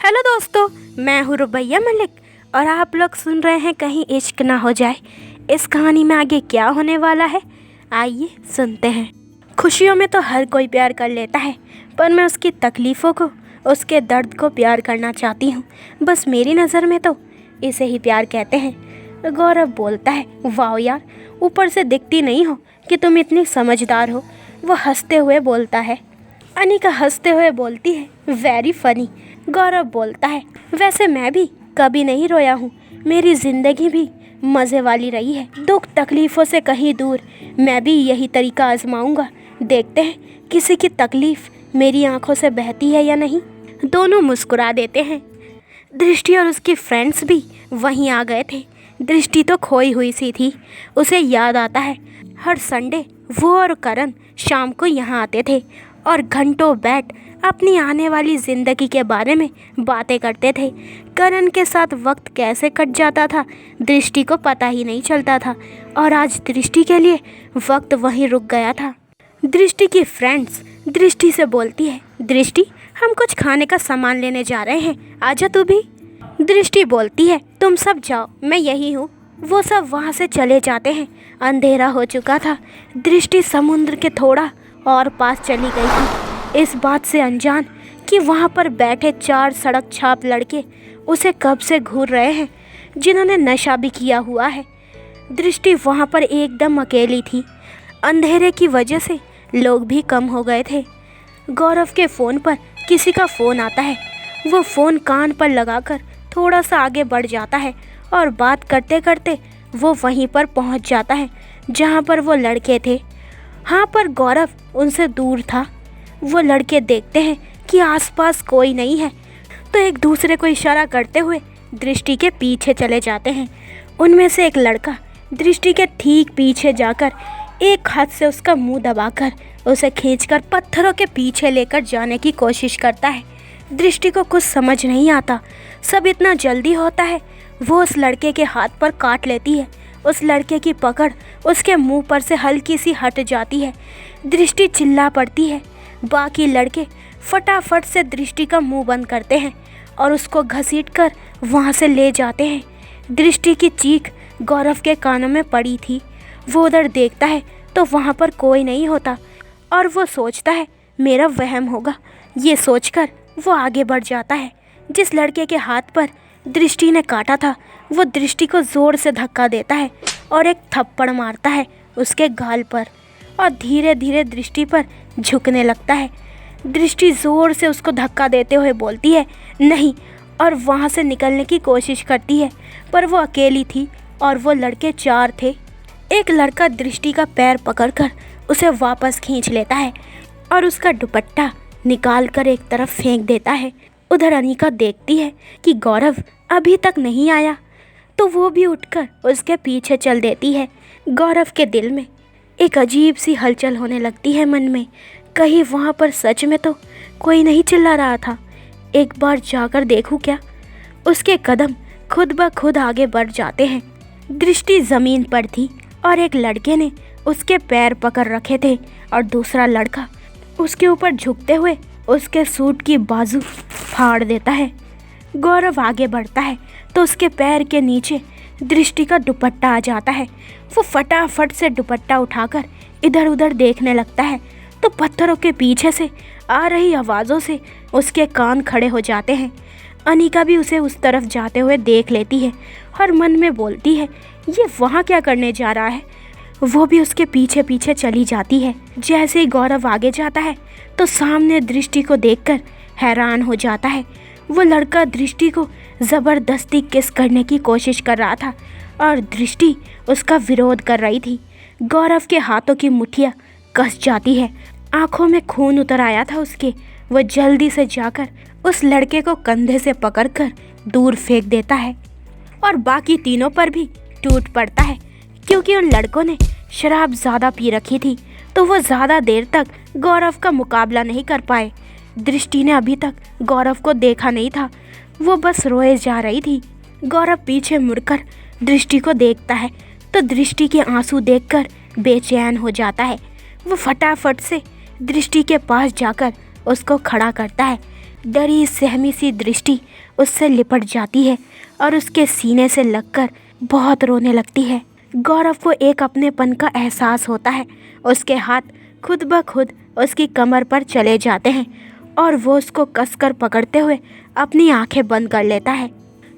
Hello दोस्तों, मैं हूँ रुबैया मलिक और आप लोग सुन रहे हैं कहीं इश्क ना हो जाए। इस कहानी में आगे क्या होने वाला है, आइए सुनते हैं। खुशियों में तो हर कोई प्यार कर लेता है, पर मैं उसकी तकलीफ़ों को, उसके दर्द को प्यार करना चाहती हूँ। बस मेरी नज़र में तो इसे ही प्यार कहते हैं। गौरव बोलता है, वाह यार, ऊपर से दिखती नहीं हो कि तुम इतनी समझदार हो। वो हंसते हुए बोलता है। अनिका हंसते हुए बोलती है, वेरी फनी। गौरव बोलता है, वैसे मैं भी कभी नहीं रोया हूँ, मेरी ज़िंदगी भी मज़े वाली रही है, दुख तकलीफ़ों से कहीं दूर। मैं भी यही तरीका आजमाऊँगा, देखते हैं किसी की तकलीफ़ मेरी आंखों से बहती है या नहीं। दोनों मुस्कुरा देते हैं। दृष्टि और उसकी फ्रेंड्स भी वहीं आ गए थे। दृष्टि तो खोई हुई सी थी। उसे याद आता है, हर संडे वो और करण शाम को यहाँ आते थे और घंटों बैठ अपनी आने वाली ज़िंदगी के बारे में बातें करते थे। करण के साथ वक्त कैसे कट जाता था दृष्टि को पता ही नहीं चलता था, और आज दृष्टि के लिए वक्त वहीं रुक गया था। दृष्टि की फ्रेंड्स दृष्टि से बोलती है, दृष्टि हम कुछ खाने का सामान लेने जा रहे हैं, आजा तू भी। दृष्टि बोलती है, तुम सब जाओ, मैं यही हूँ। वो सब वहाँ से चले जाते हैं। अंधेरा हो चुका था। दृष्टि समुद्र के थोड़ा और पास चली गई थी, इस बात से अनजान कि वहाँ पर बैठे 4 सड़क छाप लड़के उसे कब से घूर रहे हैं, जिन्होंने नशा भी किया हुआ है। दृष्टि वहाँ पर एकदम अकेली थी। अंधेरे की वजह से लोग भी कम हो गए थे। गौरव के फ़ोन पर किसी का फ़ोन आता है। वो फ़ोन कान पर लगाकर थोड़ा सा आगे बढ़ जाता है और बात करते करते वो वहीं पर पहुँच जाता है जहाँ पर वो लड़के थे। हाँ, पर गौरव उनसे दूर था। वो लड़के देखते हैं कि आसपास कोई नहीं है, तो एक दूसरे को इशारा करते हुए दृष्टि के पीछे चले जाते हैं। उनमें से एक लड़का दृष्टि के ठीक पीछे जाकर एक हाथ से उसका मुंह दबाकर उसे खींचकर पत्थरों के पीछे लेकर जाने की कोशिश करता है। दृष्टि को कुछ समझ नहीं आता, सब इतना जल्दी होता है। वो उस लड़के के हाथ पर काट लेती है। उस लड़के की पकड़ उसके मुंह पर से हल्की सी हट जाती है। दृष्टि चिल्ला पड़ती है। बाकी लड़के फटाफट से दृष्टि का मुंह बंद करते हैं और उसको घसीटकर वहाँ से ले जाते हैं। दृष्टि की चीख गौरव के कानों में पड़ी थी। वो उधर देखता है तो वहाँ पर कोई नहीं होता और वो सोचता है मेरा वहम होगा। ये सोचकर वो आगे बढ़ जाता है। जिस लड़के के हाथ पर दृष्टि ने काटा था, वो दृष्टि को ज़ोर से धक्का देता है और एक थप्पड़ मारता है उसके गाल पर और धीरे धीरे दृष्टि पर झुकने लगता है। दृष्टि ज़ोर से उसको धक्का देते हुए बोलती है नहीं, और वहाँ से निकलने की कोशिश करती है, पर वो अकेली थी और वो लड़के 4 थे। एक लड़का दृष्टि का पैर पकड़कर उसे वापस खींच लेता है और उसका दुपट्टा निकाल कर एक तरफ फेंक देता है। उधर अनिका देखती है कि गौरव अभी तक नहीं आया, तो वो भी उठकर उसके पीछे चल देती है। गौरव के दिल में एक अजीब सी हलचल होने लगती है मन में, कहीं वहाँ पर सच में तो कोई नहीं चिल्ला रहा था। एक बार जाकर देखूं क्या। उसके कदम खुद ब खुद आगे बढ़ जाते हैं। दृष्टि ज़मीन पर थी और एक लड़के ने उसके पैर पकड़ रखे थे और दूसरा लड़का उसके ऊपर झुकते हुए उसके सूट की बाजू फाड़ देता है। गौरव आगे बढ़ता है तो उसके पैर के नीचे दृष्टि का दुपट्टा आ जाता है। वो फटाफट से दुपट्टा उठाकर इधर उधर देखने लगता है तो पत्थरों के पीछे से आ रही आवाज़ों से उसके कान खड़े हो जाते हैं। अनिका भी उसे उस तरफ जाते हुए देख लेती है और मन में बोलती है, ये वहाँ क्या करने जा रहा है। वो भी उसके पीछे पीछे चली जाती है। जैसे ही गौरव आगे जाता है तो सामने दृष्टि को देखकर हैरान हो जाता है। वो लड़का दृष्टि को ज़बरदस्ती किस करने की कोशिश कर रहा था और दृष्टि उसका विरोध कर रही थी। गौरव के हाथों की मुट्ठियाँ कस जाती है, आंखों में खून उतर आया था उसके। वो जल्दी से जाकर उस लड़के को कंधे से पकड़कर दूर फेंक देता है और बाकी तीनों पर भी टूट पड़ता है, क्योंकि उन लड़कों ने शराब ज़्यादा पी रखी थी, तो वो ज़्यादा देर तक गौरव का मुकाबला नहीं कर पाए। दृष्टि ने अभी तक गौरव को देखा नहीं था, वो बस रोए जा रही थी। गौरव पीछे मुड़कर दृष्टि को देखता है तो दृष्टि के आंसू देखकर बेचैन हो जाता है। वो फटाफट से दृष्टि के पास जाकर उसको खड़ा करता है। डरी सहमी सी दृष्टि उससे लिपट जाती है और उसके सीने से लगकर बहुत रोने लगती है। गौरव को एक अपनेपन का एहसास होता है। उसके हाथ खुद ब खुद उसकी कमर पर चले जाते हैं और वो उसको कसकर पकड़ते हुए अपनी आंखें बंद कर लेता है।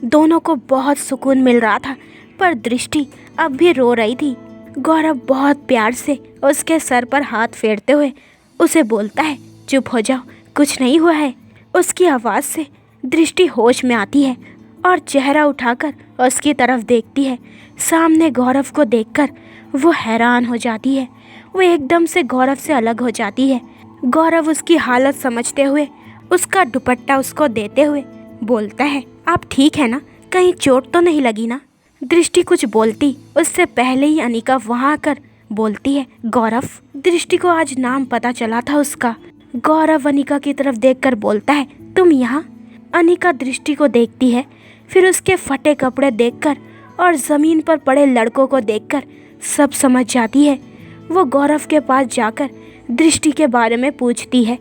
दोनों को बहुत सुकून मिल रहा था, पर दृष्टि अब भी रो रही थी। गौरव बहुत प्यार से उसके सर पर हाथ फेरते हुए उसे बोलता है, चुप हो जाओ, कुछ नहीं हुआ है। उसकी आवाज़ से दृष्टि होश में आती है और चेहरा उठाकर उसकी तरफ देखती है। सामने गौरव को देखकर वो हैरान हो जाती है। वो एकदम से गौरव से अलग हो जाती है। गौरव उसकी हालत समझते हुए उसका दुपट्टा उसको देते हुए बोलता है, आप ठीक है ना? कहीं चोट तो नहीं लगी ना? दृष्टि कुछ बोलती उससे पहले ही अनिका वहाँ आकर बोलती है, गौरव। दृष्टि को आज नाम पता चला था उसका। गौरव अनिका की तरफ देखकर बोलता है, तुम यहाँ? अनिका दृष्टि को देखती है, फिर उसके फटे कपड़े देखकर और ज़मीन पर पड़े लड़कों को देखकर सब समझ जाती है। वो गौरव के पास जाकर दृष्टि के बारे में पूछती है।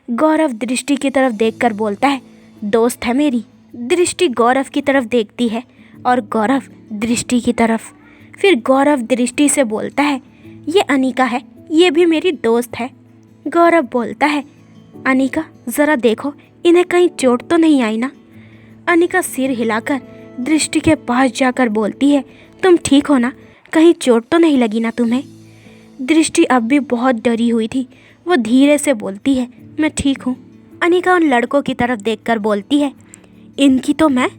गौरव दृष्टि की तरफ देखकर बोलता है, दोस्त है मेरी। दृष्टि गौरव की तरफ देखती है और गौरव दृष्टि की तरफ। फिर गौरव दृष्टि से बोलता है, ये अनिका है, ये भी मेरी दोस्त है। गौरव बोलता है, अनिका ज़रा देखो, इन्हें कहीं चोट तो नहीं आई ना? अनिका सिर हिलाकर दृष्टि के पास जाकर बोलती है, तुम ठीक हो ना? कहीं चोट तो नहीं लगी ना तुम्हें? दृष्टि अब भी बहुत डरी हुई थी। वो धीरे से बोलती है, मैं ठीक हूँ। अनिका उन लड़कों की तरफ देखकर बोलती है, इनकी तो मैं।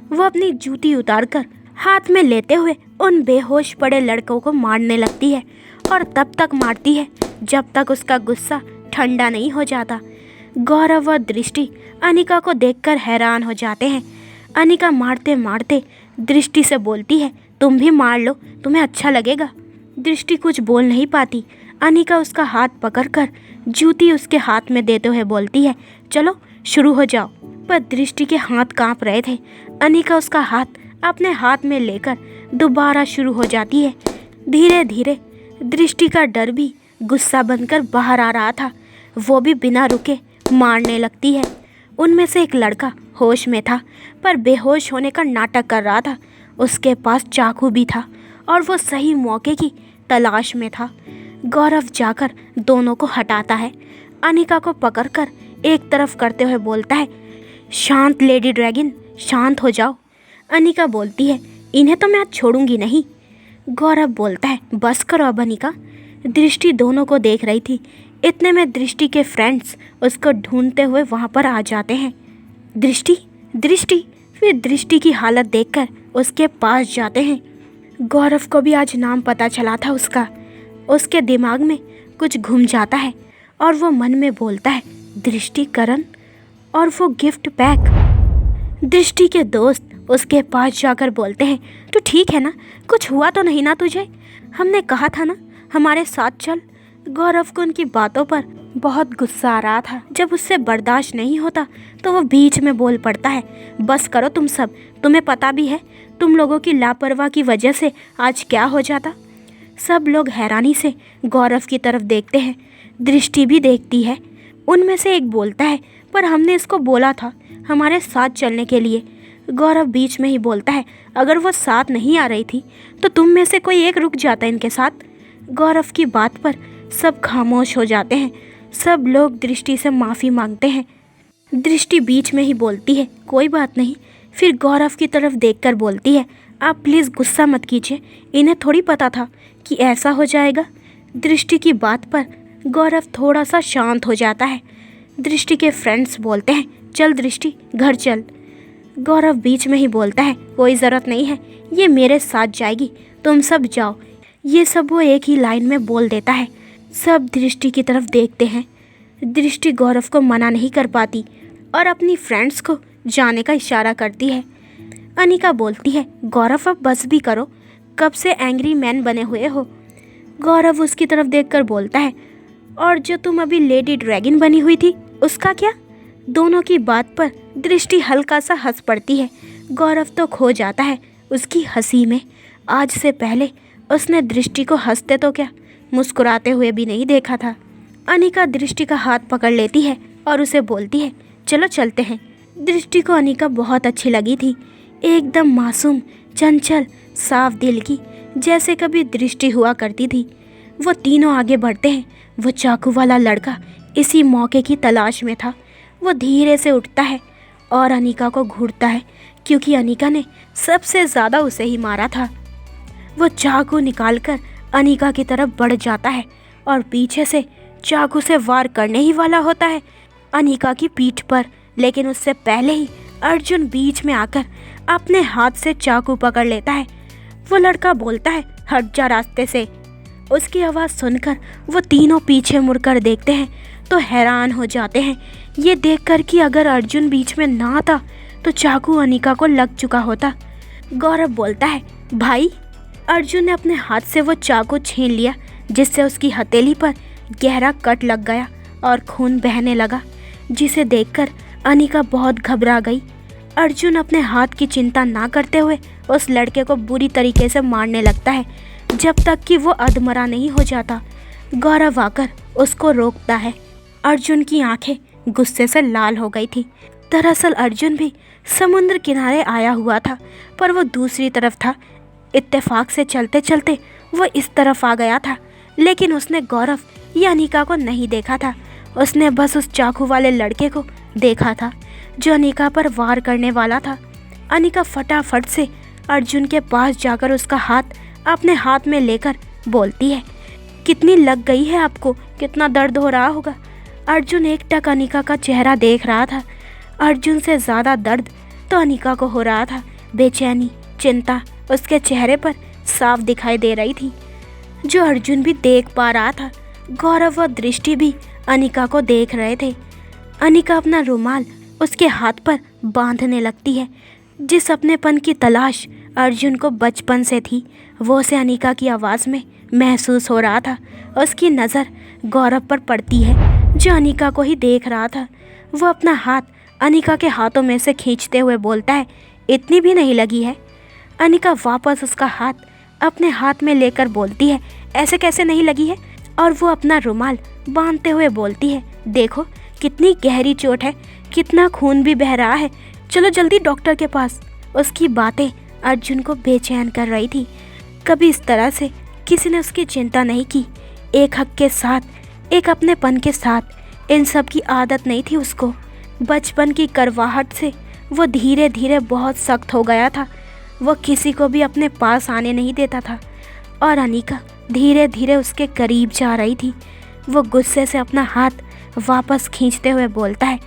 वो अपनी जूती उतारकर हाथ में लेते हुए उन बेहोश पड़े लड़कों को मारने लगती है और तब तक मारती है जब तक उसका गुस्सा ठंडा नहीं हो जाता। गौरव और दृष्टि अनिका को देखकर हैरान हो जाते हैं। अनिका मारते मारते दृष्टि से बोलती है, तुम भी मार लो, तुम्हें अच्छा लगेगा। दृष्टि कुछ बोल नहीं पाती। अनिका उसका हाथ पकड़कर जूती उसके हाथ में देते हुए बोलती है, चलो शुरू हो जाओ। पर दृष्टि के हाथ कांप रहे थे। अनिका उसका हाथ अपने हाथ में लेकर दोबारा शुरू हो जाती है। धीरे धीरे दृष्टि का डर भी गुस्सा बनकर बाहर आ रहा था। वो भी बिना रुके मारने लगती है। उनमें से एक लड़का होश में था, पर बेहोश होने का नाटक कर रहा था। उसके पास चाकू भी था और वो सही मौके की तलाश में था। गौरव जाकर दोनों को हटाता है। अनिका को पकड़कर एक तरफ करते हुए बोलता है, शांत लेडी ड्रैगन, शांत हो जाओ। अनिका बोलती है, इन्हें तो मैं आज छोड़ूंगी नहीं। गौरव बोलता है, बस करो अब अनिका। दृष्टि दोनों को देख रही थी। इतने में दृष्टि के फ्रेंड्स उसको ढूंढते हुए वहाँ पर आ जाते हैं। दृष्टि दृष्टि फिर दृष्टि की हालत देखकर उसके पास जाते हैं। गौरव को भी आज नाम पता चला था उसका। उसके दिमाग में कुछ घूम जाता है और वो मन में बोलता है, दृष्टि, करण और वो गिफ्ट पैक। दृष्टि के दोस्त उसके पास जाकर बोलते हैं, तू ठीक है ना? कुछ हुआ तो नहीं ना तुझे? हमने कहा था ना हमारे साथ चल। गौरव को उनकी बातों पर बहुत गुस्सा आ रहा था। जब उससे बर्दाश्त नहीं होता तो वो बीच में बोल पड़ता है, बस करो तुम सब, तुम्हें पता भी है तुम लोगों की लापरवाही की वजह से आज क्या हो जाता। सब लोग हैरानी से गौरव की तरफ देखते हैं। दृष्टि भी देखती है। उनमें से एक बोलता है, पर हमने इसको बोला था हमारे साथ चलने के लिए। गौरव बीच में ही बोलता है, अगर वो साथ नहीं आ रही थी तो तुम में से कोई एक रुक जाता इनके साथ। गौरव की बात पर सब खामोश हो जाते हैं। सब लोग दृष्टि से माफ़ी मांगते हैं। दृष्टि बीच में ही बोलती है, कोई बात नहीं। फिर गौरव की तरफ देखकर बोलती है, आप प्लीज़ गुस्सा मत कीजिए, इन्हें थोड़ी पता था कि ऐसा हो जाएगा। दृष्टि की बात पर गौरव थोड़ा सा शांत हो जाता है। दृष्टि के फ्रेंड्स बोलते हैं, चल दृष्टि घर चल। गौरव बीच में ही बोलता है, कोई ज़रूरत नहीं है, ये मेरे साथ जाएगी, तुम सब जाओ। ये सब वो एक ही लाइन में बोल देता है। सब दृष्टि की तरफ देखते हैं। दृष्टि गौरव को मना नहीं कर पाती और अपनी फ्रेंड्स को जाने का इशारा करती है। अनिका बोलती है, गौरव अब बस भी करो, कब से एंग्री मैन बने हुए हो। गौरव उसकी तरफ देखकर बोलता है, और जो तुम अभी लेडी ड्रैगन बनी हुई थी उसका क्या? दोनों की बात पर दृष्टि हल्का सा हंस पड़ती है। गौरव तो खो जाता है उसकी हंसी में। आज से पहले उसने दृष्टि को हंसते तो क्या, मुस्कुराते हुए भी नहीं देखा था। अनिका दृष्टि का हाथ पकड़ लेती है और उसे बोलती है, चलो चलते हैं। दृष्टि को अनिका बहुत अच्छी लगी थी, एकदम मासूम, चंचल, साफ दिल की, जैसे कभी दृष्टि हुआ करती थी। वो तीनों आगे बढ़ते हैं। वो चाकू वाला लड़का इसी मौके की तलाश में था। वो धीरे से उठता है और अनिका को घूरता है, क्योंकि अनिका ने सबसे ज़्यादा उसे ही मारा था। वो चाकू निकालकर अनिका की तरफ बढ़ जाता है और पीछे से चाकू से वार करने ही वाला होता है अनिका की पीठ पर, लेकिन उससे पहले ही अर्जुन बीच में आकर अपने हाथ से चाकू पकड़ लेता है। वो लड़का बोलता है, हट जा रास्ते से। उसकी आवाज़ सुनकर वो तीनों पीछे मुड़कर देखते हैं तो हैरान हो जाते हैं, ये देखकर कि अगर अर्जुन बीच में ना आता तो चाकू अनिका को लग चुका होता। गौरव बोलता है, भाई। अर्जुन ने अपने हाथ से वो चाकू छीन लिया, जिससे उसकी हथेली पर गहरा कट लग गया और खून बहने लगा, जिसे देखकर अनिका बहुत घबरा गई। अर्जुन अपने हाथ की चिंता ना करते हुए उस लड़के को बुरी तरीके से मारने लगता है, जब तक कि वो अधमरा नहीं हो जाता। गौरव आकर उसको रोकता है। अर्जुन की आंखें गुस्से से लाल हो गई थी। दरअसल अर्जुन भी समुद्र किनारे आया हुआ था, पर वो दूसरी तरफ था। इत्तेफाक से चलते चलते वो इस तरफ आ गया था, लेकिन उसने गौरव या अनिका को नहीं देखा था। उसने बस उस चाकू वाले लड़के को देखा था, जो अनिका पर वार करने वाला था। अनिका फटाफट से अर्जुन के पास जाकर उसका हाथ अपने हाथ में लेकर बोलती है, कितनी लग गई है आपको, कितना दर्द हो रहा होगा। अर्जुन एकटक अनिका का चेहरा देख रहा था। अर्जुन से ज़्यादा दर्द तो अनिका को हो रहा था। बेचैनी, चिंता उसके चेहरे पर साफ दिखाई दे रही थी, जो अर्जुन भी देख पा रहा था। गौरव और दृष्टि भी अनिका को देख रहे थे। अनिका अपना रुमाल उसके हाथ पर बांधने लगती है। जिस अपनेपन की तलाश अर्जुन को बचपन से थी, वो उसे अनिका की आवाज़ में महसूस हो रहा था। उसकी नज़र गौरव पर पड़ती है, जो अनिका को ही देख रहा था। वो अपना हाथ अनिका के हाथों में से खींचते हुए बोलता है, इतनी भी नहीं लगी है। अनिका वापस उसका हाथ अपने हाथ में लेकर बोलती है, ऐसे कैसे नहीं लगी है। और वो अपना रुमाल बांधते हुए बोलती है, देखो कितनी गहरी चोट है, कितना खून भी बह रहा है, चलो जल्दी डॉक्टर के पास। उसकी बातें अर्जुन को बेचैन कर रही थी। कभी इस तरह से किसी ने उसकी चिंता नहीं की। एक हक के साथ, एक अपनेपन के साथ इन सब की आदत नहीं थी उसको। बचपन की करवाहट से वो धीरे धीरे बहुत सख्त हो गया था। वो किसी को भी अपने पास आने नहीं देता था, और अनिका धीरे धीरे उसके करीब जा रही थी। वो गुस्से से अपना हाथ वापस खींचते हुए बोलता है,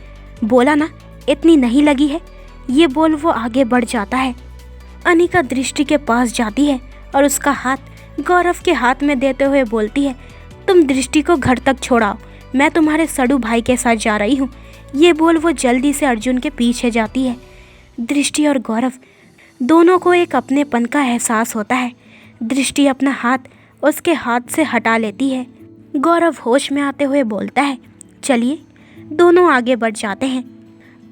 बोला ना इतनी नहीं लगी है। ये बोल वो आगे बढ़ जाता है। अनिका दृष्टि के पास जाती है और उसका हाथ गौरव के हाथ में देते हुए बोलती है, तुम दृष्टि को घर तक छोड़ाओ, मैं तुम्हारे सड़ू भाई के साथ जा रही हूँ। ये बोल वो जल्दी से अर्जुन के पीछे जाती है। दृष्टि और गौरव दोनों को एक अपनेपन का एहसास होता है। दृष्टि अपना हाथ उसके हाथ से हटा लेती है। गौरव होश में आते हुए बोलता है, चलिए। दोनों आगे बढ़ जाते हैं।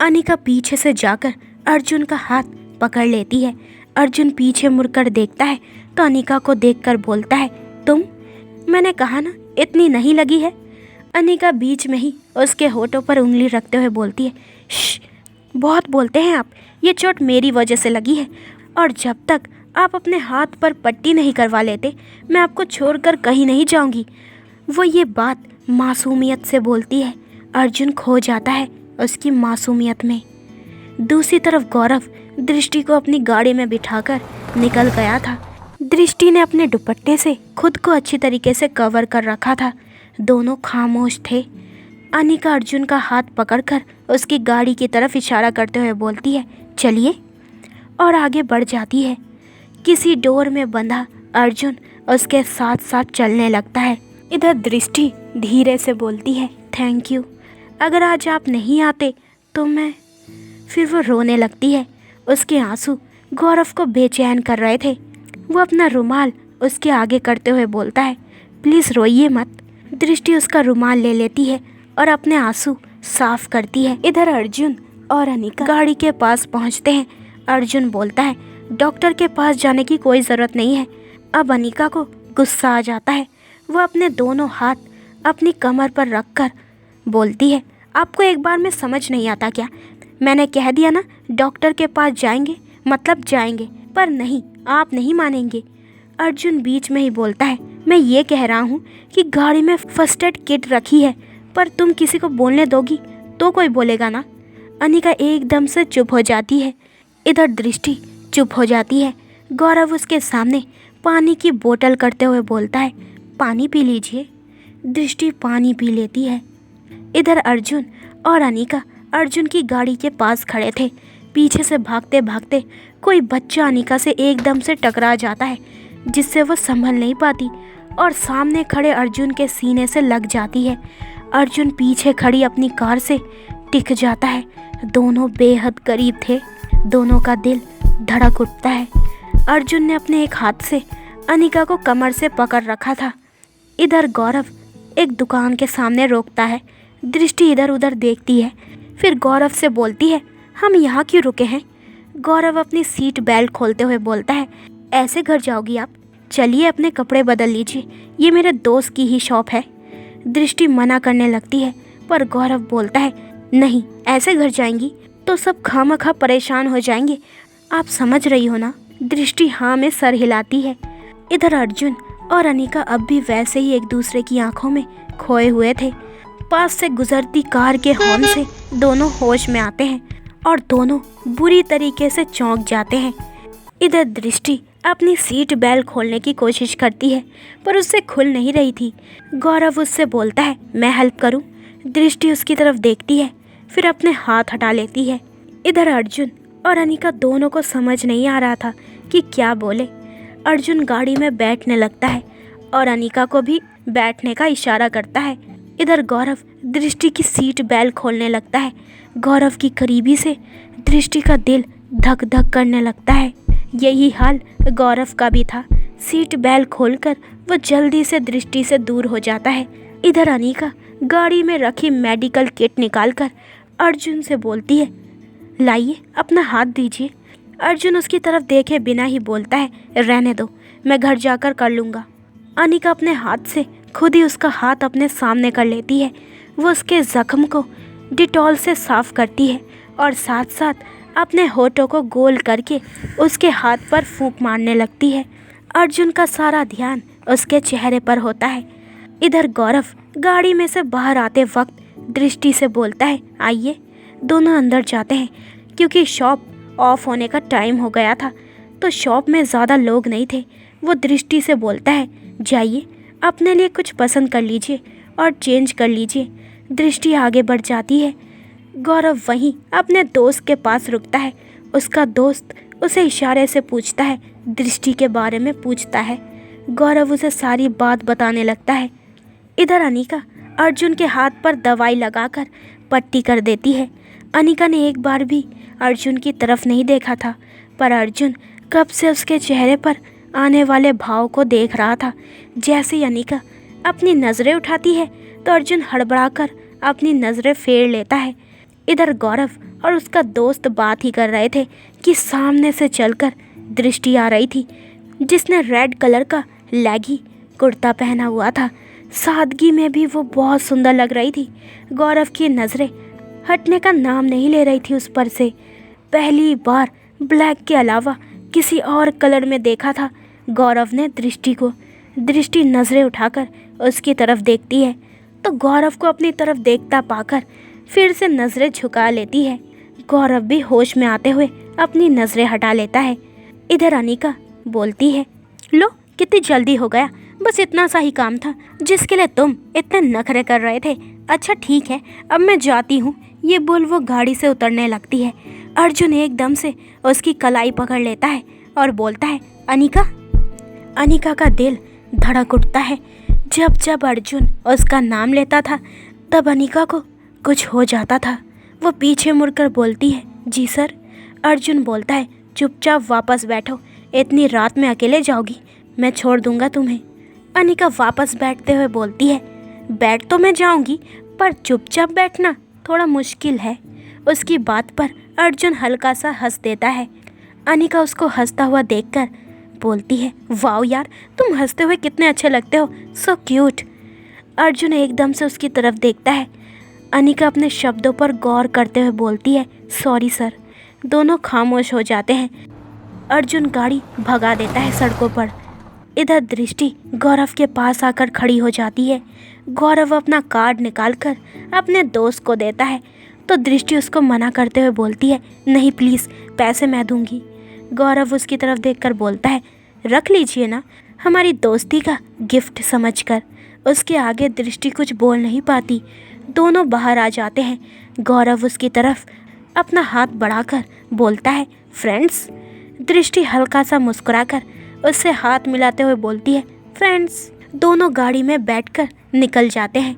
अनिका पीछे से जाकर अर्जुन का हाथ पकड़ लेती है। अर्जुन पीछे मुड़कर देखता है तो अनिका को देखकर बोलता है, तुम, मैंने कहा ना इतनी नहीं लगी है। अनिका बीच में ही उसके होठों पर उंगली रखते हुए बोलती है, श्श, बहुत बोलते हैं आप, ये चोट मेरी वजह से लगी है, और जब तक आप अपने हाथ पर पट्टी नहीं करवा लेते मैं आपको छोड़कर कहीं नहीं जाऊंगी। वो ये बात मासूमियत से बोलती है। अर्जुन खो जाता है उसकी मासूमियत में। दूसरी तरफ गौरव दृष्टि को अपनी गाड़ी में बिठाकर निकल गया था। दृष्टि ने अपने दुपट्टे से खुद को अच्छी तरीके से कवर कर रखा था। दोनों खामोश थे। अनिका अर्जुन का हाथ पकड़कर उसकी गाड़ी की तरफ इशारा करते हुए बोलती है, चलिए, और आगे बढ़ जाती है। किसी डोर में बंधा अर्जुन उसके साथ साथ चलने लगता है। इधर दृष्टि धीरे से बोलती है, थैंक यू, अगर आज आप नहीं आते तो मैं। फिर वो रोने लगती है। उसके आंसू गौरव को बेचैन कर रहे थे। वो अपना रुमाल उसके आगे करते हुए बोलता है, प्लीज़ रोइए मत। दृष्टि उसका रुमाल ले लेती है और अपने आंसू साफ करती है। इधर अर्जुन और अनिका गाड़ी के पास पहुंचते हैं। अर्जुन बोलता है, डॉक्टर के पास जाने की कोई ज़रूरत नहीं है। अब अनिका को गुस्सा आ जाता है। वो अपने दोनों हाथ अपनी कमर पर रखकर बोलती है, आपको एक बार में समझ नहीं आता क्या? मैंने कह दिया ना डॉक्टर के पास जाएंगे, मतलब जाएंगे, पर नहीं, आप नहीं मानेंगे। अर्जुन बीच में ही बोलता है, मैं ये कह रहा हूँ कि गाड़ी में फर्स्ट एड किट रखी है, पर तुम किसी को बोलने दोगी तो कोई बोलेगा ना। अनिका एकदम से चुप हो जाती है। इधर दृष्टि चुप हो जाती है। गौरव उसके सामने पानी की बोतल करते हुए बोलता है, पानी पी लीजिए। दृष्टि पानी पी लेती है। इधर अर्जुन और अनिका अर्जुन की गाड़ी के पास खड़े थे। पीछे से भागते भागते कोई बच्चा अनिका से एकदम से टकरा जाता है, जिससे वो संभल नहीं पाती और सामने खड़े अर्जुन के सीने से लग जाती है। अर्जुन पीछे खड़ी अपनी कार से टिक जाता है। दोनों बेहद करीब थे। दोनों का दिल धड़क उठता है। अर्जुन ने अपने एक हाथ से अनिका को कमर से पकड़ रखा था। इधर गौरव एक दुकान के सामने रोकता है। दृष्टि इधर उधर देखती है, फिर गौरव से बोलती है, हम यहाँ क्यों रुके हैं? गौरव अपनी सीट बेल्ट खोलते हुए बोलता है, ऐसे घर जाओगी आप? चलिए अपने कपड़े बदल लीजिए, ये मेरे दोस्त की ही शॉप है। दृष्टि मना करने लगती है, पर गौरव बोलता है, नहीं, ऐसे घर जाएंगी तो सब खामखा परेशान हो जाएंगे, आप समझ रही हो ना? दृष्टि हाँ में सर हिलाती है। इधर अर्जुन और अनिका अब भी वैसे ही एक दूसरे की आंखों में खोए हुए थे। पास से गुजरती कार के हॉर्न से दोनों होश में आते हैं और दोनों बुरी तरीके से चौंक जाते हैं। इधर दृष्टि अपनी सीट बेल्ट खोलने की कोशिश करती है, पर उससे खुल नहीं रही थी। गौरव उससे बोलता है, मैं हेल्प करूं? दृष्टि उसकी तरफ देखती है, फिर अपने हाथ हटा लेती है। इधर अर्जुन और अनिका दोनों को समझ नहीं आ रहा था कि क्या बोले। अर्जुन गाड़ी में बैठने लगता है और अनिका को भी बैठने का इशारा करता है। इधर गौरव दृष्टि की सीट बेल्ट खोलने लगता है। गौरव की करीबी से दृष्टि का दिल धक धक करने लगता है। यही हाल गौरव का भी था। सीट बेल्ट खोलकर वो जल्दी से दृष्टि से दूर हो जाता है। इधर अनिका गाड़ी में रखी मेडिकल किट निकालकर अर्जुन से बोलती है, लाइए अपना हाथ दीजिए। अर्जुन उसकी तरफ देखे बिना ही बोलता है, रहने दो, मैं घर जाकर कर लूँगा। अनिका अपने हाथ से खुद ही उसका हाथ अपने सामने कर लेती है। वो उसके ज़ख्म को डिटॉल से साफ करती है और साथ साथ अपने होठों को गोल करके उसके हाथ पर फूंक मारने लगती है। अर्जुन का सारा ध्यान उसके चेहरे पर होता है। इधर गौरव गाड़ी में से बाहर आते वक्त दृष्टि से बोलता है, आइए। दोनों अंदर जाते हैं क्योंकि शॉप ऑफ होने का टाइम हो गया था, तो शॉप में ज़्यादा लोग नहीं थे। वो दृष्टि से बोलता है, जाइए अपने लिए कुछ पसंद कर लीजिए और चेंज कर लीजिए। दृष्टि आगे बढ़ जाती है। गौरव वहीं अपने दोस्त के पास रुकता है। उसका दोस्त उसे इशारे से पूछता है, दृष्टि के बारे में पूछता है। गौरव उसे सारी बात बताने लगता है। इधर अनिका अर्जुन के हाथ पर दवाई लगाकर पट्टी कर देती है। अनिका ने एक बार भी अर्जुन की तरफ नहीं देखा था, पर अर्जुन कब से उसके चेहरे पर आने वाले भाव को देख रहा था। जैसे ही अनिका अपनी नज़रें उठाती है तो अर्जुन हड़बड़ाकर अपनी नज़रें फेर लेता है। इधर गौरव और उसका दोस्त बात ही कर रहे थे कि सामने से चलकर दृष्टि आ रही थी, जिसने रेड कलर का लेगी कुर्ता पहना हुआ था। सादगी में भी वो बहुत सुंदर लग रही थी। गौरव की नज़रें हटने का नाम नहीं ले रही थी उस पर से। पहली बार ब्लैक के अलावा किसी और कलर में देखा था गौरव ने दृष्टि को। दृष्टि नज़रें उठाकर उसकी तरफ देखती है तो गौरव को अपनी तरफ देखता पाकर फिर से नज़रें झुका लेती है। गौरव भी होश में आते हुए अपनी नज़रें हटा लेता है। इधर अनिका बोलती है, लो कितनी जल्दी हो गया, बस इतना सा ही काम था जिसके लिए तुम इतने नखरे कर रहे थे। अच्छा ठीक है, अब मैं जाती हूँ। ये बोल वो गाड़ी से उतरने लगती है। अर्जुन एकदम से उसकी कलाई पकड़ लेता है और बोलता है, अनिका। अनिका का दिल धड़क उठता है। जब जब अर्जुन उसका नाम लेता था तब अनिका को कुछ हो जाता था। वो पीछे मुड़कर बोलती है, जी सर। अर्जुन बोलता है, चुपचाप वापस बैठो, इतनी रात में अकेले जाओगी? मैं छोड़ दूंगा तुम्हें। अनिका वापस बैठते हुए बोलती है, बैठ तो मैं जाऊंगी, पर चुपचाप बैठना थोड़ा मुश्किल है। उसकी बात पर अर्जुन हल्का सा हंस देता है। अनिका उसको हंसता हुआ देखकर बोलती है, वाओ यार, तुम हंसते हुए कितने अच्छे लगते हो, सो क्यूट। अर्जुन एकदम से उसकी तरफ देखता है। अनिका अपने शब्दों पर गौर करते हुए बोलती है, सॉरी सर। दोनों खामोश हो जाते हैं। अर्जुन गाड़ी भगा देता है सड़कों पर। इधर दृष्टि गौरव के पास आकर खड़ी हो जाती है। गौरव अपना कार्ड निकालकर अपने दोस्त को देता है तो दृष्टि उसको मना करते हुए बोलती है, नहीं प्लीज़, पैसे मैं दूंगी। गौरव उसकी तरफ देखकर बोलता है, रख लीजिए ना, हमारी दोस्ती का गिफ्ट समझकर। उसके आगे दृष्टि कुछ बोल नहीं पाती। दोनों बाहर आ जाते हैं। गौरव उसकी तरफ अपना हाथ बढ़ाकर बोलता है, फ्रेंड्स। दृष्टि हल्का सा मुस्कुराकर उससे हाथ मिलाते हुए बोलती है, फ्रेंड्स। दोनों गाड़ी में बैठकर निकल जाते हैं।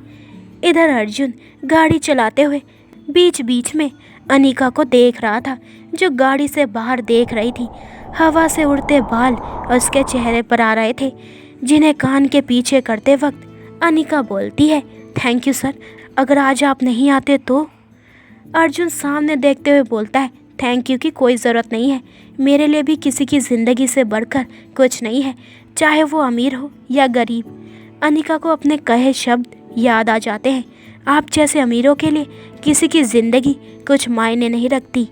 इधर अर्जुन गाड़ी चलाते हुए बीच बीच में अनिका को देख रहा था, जो गाड़ी से बाहर देख रही थी। हवा से उड़ते बाल उसके चेहरे पर आ रहे थे, जिन्हें कान के पीछे करते वक्त अनिका बोलती है, थैंक यू सर, अगर आज आप नहीं आते तो। अर्जुन सामने देखते हुए बोलता है, थैंक यू की कोई ज़रूरत नहीं है। मेरे लिए भी किसी की ज़िंदगी से बढ़कर कुछ नहीं है, चाहे वो अमीर हो या गरीब। अनिका को अपने कहे शब्द याद आ जाते हैं, आप जैसे अमीरों के लिए किसी की ज़िंदगी कुछ मायने नहीं रखती।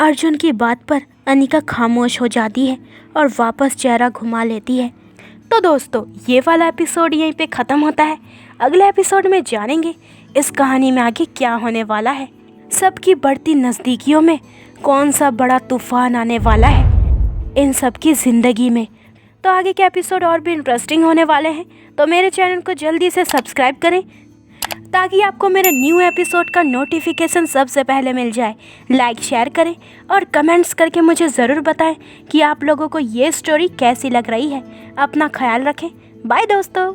अर्जुन की बात पर अनिका खामोश हो जाती है और वापस चेहरा घुमा लेती है। तो दोस्तों, ये वाला एपिसोड यहीं पे ख़त्म होता है। अगले एपिसोड में जानेंगे इस कहानी में आगे क्या होने वाला है। सबकी बढ़ती नज़दीकियों में कौन सा बड़ा तूफान आने वाला है इन सब की ज़िंदगी में। तो आगे के एपिसोड और भी इंटरेस्टिंग होने वाले हैं, तो मेरे चैनल को जल्दी से सब्सक्राइब करें ताकि आपको मेरे न्यू एपिसोड का नोटिफिकेशन सबसे पहले मिल जाए। लाइक शेयर करें और कमेंट्स करके मुझे ज़रूर बताएं कि आप लोगों को ये स्टोरी कैसी लग रही है। अपना ख्याल रखें। बाय दोस्तों।